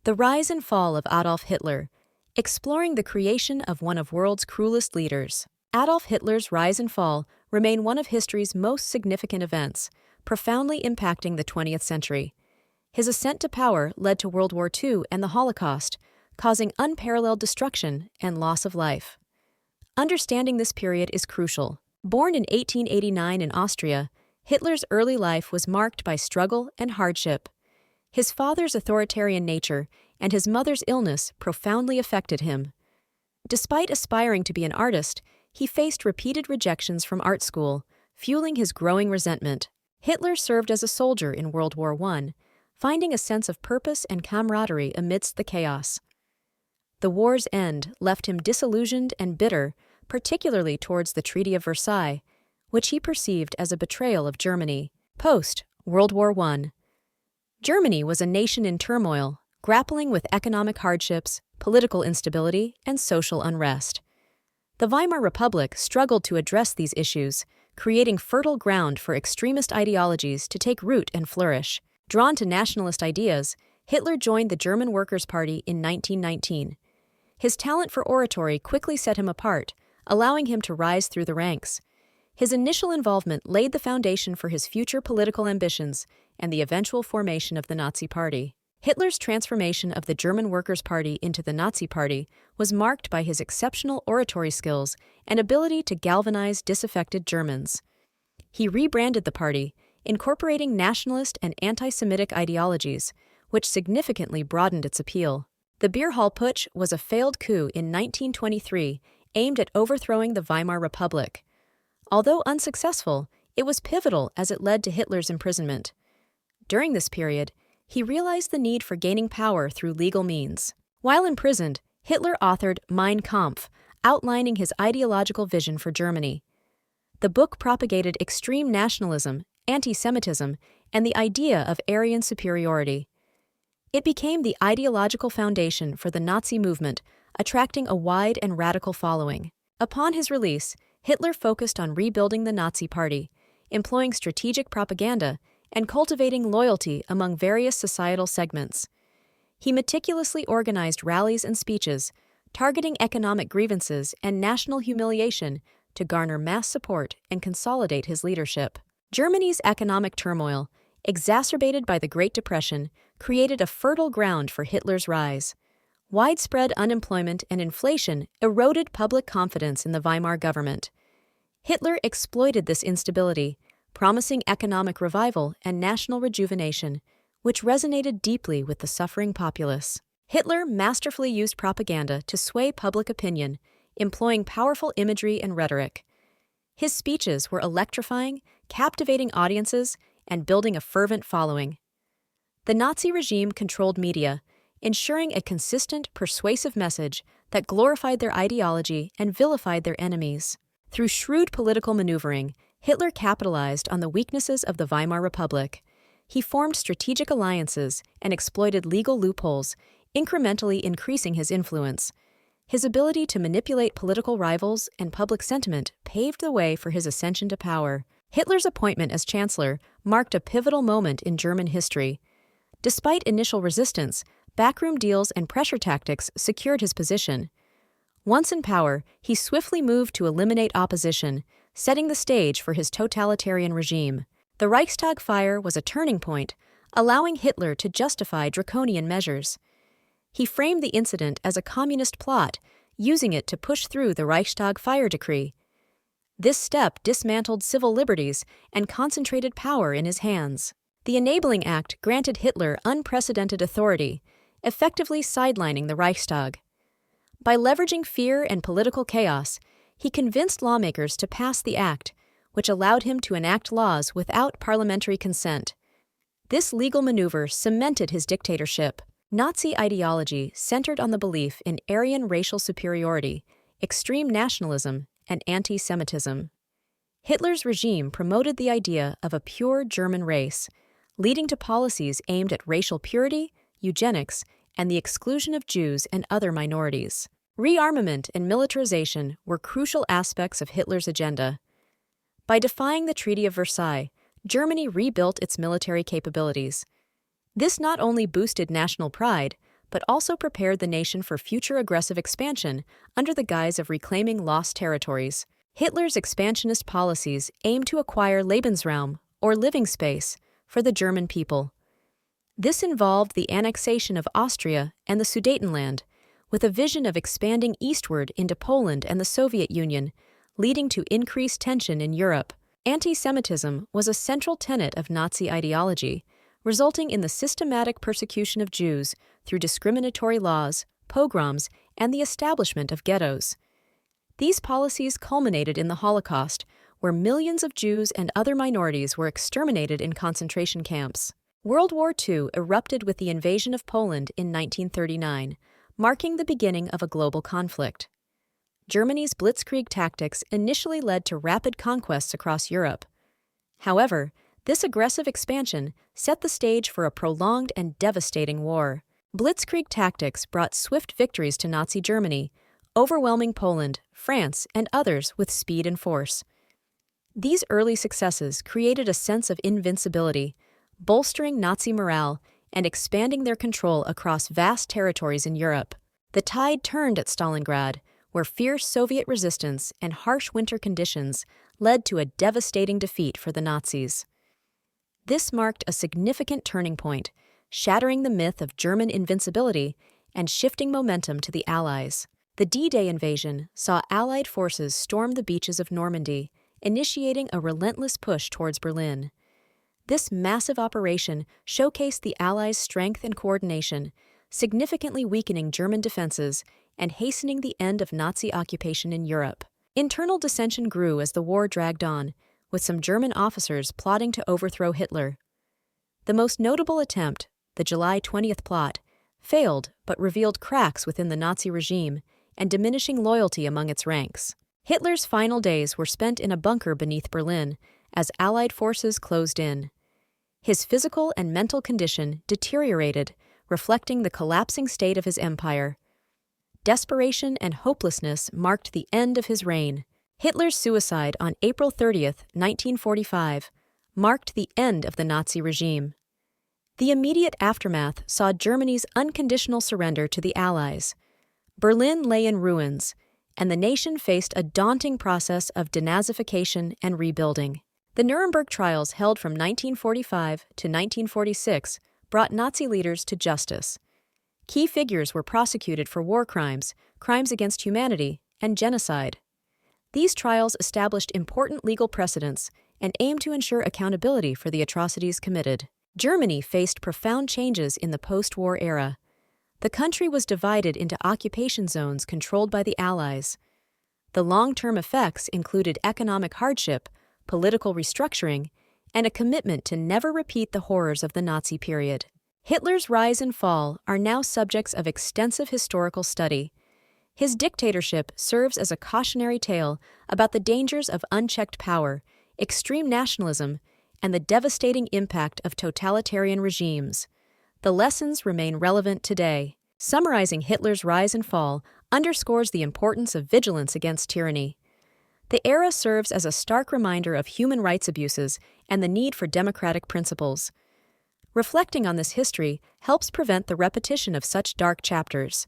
The Rise and Fall of Adolf Hitler, exploring the creation of one of world's cruelest leaders. Adolf Hitler's rise and fall remain one of history's most significant events, profoundly impacting the 20th century. His ascent to power led to World War II and the Holocaust, causing unparalleled destruction and loss of life. Understanding this period is crucial. Born in 1889 in Austria, Hitler's early life was marked by struggle and hardship. His father's authoritarian nature and his mother's illness profoundly affected him. Despite aspiring to be an artist, he faced repeated rejections from art school, fueling his growing resentment. Hitler served as a soldier in World War I, finding a sense of purpose and camaraderie amidst the chaos. The war's end left him disillusioned and bitter, particularly towards the Treaty of Versailles, which he perceived as a betrayal of Germany. Post-World War I, Germany was a nation in turmoil, grappling with economic hardships, political instability, and social unrest. The Weimar Republic struggled to address these issues, creating fertile ground for extremist ideologies to take root and flourish. Drawn to nationalist ideas, Hitler joined the German Workers' Party in 1919. His talent for oratory quickly set him apart, allowing him to rise through the ranks. His initial involvement laid the foundation for his future political ambitions and the eventual formation of the Nazi Party. Hitler's transformation of the German Workers' Party into the Nazi Party was marked by his exceptional oratory skills and ability to galvanize disaffected Germans. He rebranded the party, incorporating nationalist and anti-Semitic ideologies, which significantly broadened its appeal. The Beer Hall Putsch was a failed coup in 1923 aimed at overthrowing the Weimar Republic. Although unsuccessful, it was pivotal as it led to Hitler's imprisonment. During this period, he realized the need for gaining power through legal means. While imprisoned, Hitler authored Mein Kampf, outlining his ideological vision for Germany. The book propagated extreme nationalism, anti-Semitism, and the idea of Aryan superiority. It became the ideological foundation for the Nazi movement, attracting a wide and radical following. Upon his release, Hitler focused on rebuilding the Nazi Party, employing strategic propaganda, and cultivating loyalty among various societal segments. He meticulously organized rallies and speeches, targeting economic grievances and national humiliation to garner mass support and consolidate his leadership. Germany's economic turmoil, exacerbated by the Great Depression, created a fertile ground for Hitler's rise. Widespread unemployment and inflation eroded public confidence in the Weimar government. Hitler exploited this instability, promising economic revival and national rejuvenation, which resonated deeply with the suffering populace. Hitler masterfully used propaganda to sway public opinion, employing powerful imagery and rhetoric. His speeches were electrifying, captivating audiences, and building a fervent following. The Nazi regime controlled media, ensuring a consistent, persuasive message that glorified their ideology and vilified their enemies. Through shrewd political maneuvering, Hitler capitalized on the weaknesses of the Weimar Republic. He formed strategic alliances and exploited legal loopholes, incrementally increasing his influence. His ability to manipulate political rivals and public sentiment paved the way for his ascension to power. Hitler's appointment as chancellor marked a pivotal moment in German history. Despite initial resistance, backroom deals and pressure tactics secured his position. Once in power, he swiftly moved to eliminate opposition, setting the stage for his totalitarian regime. The Reichstag fire was a turning point, allowing Hitler to justify draconian measures. He framed the incident as a communist plot, using it to push through the Reichstag fire decree. This step dismantled civil liberties and concentrated power in his hands. The Enabling Act granted Hitler unprecedented authority, effectively sidelining the Reichstag. By leveraging fear and political chaos, he convinced lawmakers to pass the act, which allowed him to enact laws without parliamentary consent. This legal maneuver cemented his dictatorship. Nazi ideology centered on the belief in Aryan racial superiority, extreme nationalism, and anti-Semitism. Hitler's regime promoted the idea of a pure German race, leading to policies aimed at racial purity, eugenics, and the exclusion of Jews and other minorities. Rearmament and militarization were crucial aspects of Hitler's agenda. By defying the Treaty of Versailles, Germany rebuilt its military capabilities. This not only boosted national pride, but also prepared the nation for future aggressive expansion under the guise of reclaiming lost territories. Hitler's expansionist policies aimed to acquire Lebensraum, or living space, for the German people. This involved the annexation of Austria and the Sudetenland, with a vision of expanding eastward into Poland and the Soviet Union, leading to increased tension in Europe. Anti-Semitism was a central tenet of Nazi ideology, resulting in the systematic persecution of Jews through discriminatory laws, pogroms, and the establishment of ghettos. These policies culminated in the Holocaust, where millions of Jews and other minorities were exterminated in concentration camps. World War II erupted with the invasion of Poland in 1939, marking the beginning of a global conflict. Germany's blitzkrieg tactics initially led to rapid conquests across Europe. However, this aggressive expansion set the stage for a prolonged and devastating war. Blitzkrieg tactics brought swift victories to Nazi Germany, overwhelming Poland, France, and others with speed and force. These early successes created a sense of invincibility, bolstering Nazi morale and expanding their control across vast territories in Europe. The tide turned at Stalingrad, where fierce Soviet resistance and harsh winter conditions led to a devastating defeat for the Nazis. This marked a significant turning point, shattering the myth of German invincibility and shifting momentum to the Allies. The D-Day invasion saw Allied forces storm the beaches of Normandy, initiating a relentless push towards Berlin. This massive operation showcased the Allies' strength and coordination, significantly weakening German defenses and hastening the end of Nazi occupation in Europe. Internal dissension grew as the war dragged on, with some German officers plotting to overthrow Hitler. The most notable attempt, the July 20th plot, failed but revealed cracks within the Nazi regime and diminishing loyalty among its ranks. Hitler's final days were spent in a bunker beneath Berlin as Allied forces closed in. His physical and mental condition deteriorated, reflecting the collapsing state of his empire. Desperation and hopelessness marked the end of his reign. Hitler's suicide on April 30th, 1945, marked the end of the Nazi regime. The immediate aftermath saw Germany's unconditional surrender to the Allies. Berlin lay in ruins, and the nation faced a daunting process of denazification and rebuilding. The Nuremberg trials held from 1945 to 1946 brought Nazi leaders to justice. Key figures were prosecuted for war crimes, crimes against humanity, and genocide. These trials established important legal precedents and aimed to ensure accountability for the atrocities committed. Germany faced profound changes in the post-war era. The country was divided into occupation zones controlled by the Allies. The long-term effects included economic hardship, political restructuring, and a commitment to never repeat the horrors of the Nazi period. Hitler's rise and fall are now subjects of extensive historical study. His dictatorship serves as a cautionary tale about the dangers of unchecked power, extreme nationalism, and the devastating impact of totalitarian regimes. The lessons remain relevant today. Summarizing Hitler's rise and fall underscores the importance of vigilance against tyranny. The era serves as a stark reminder of human rights abuses and the need for democratic principles. Reflecting on this history helps prevent the repetition of such dark chapters.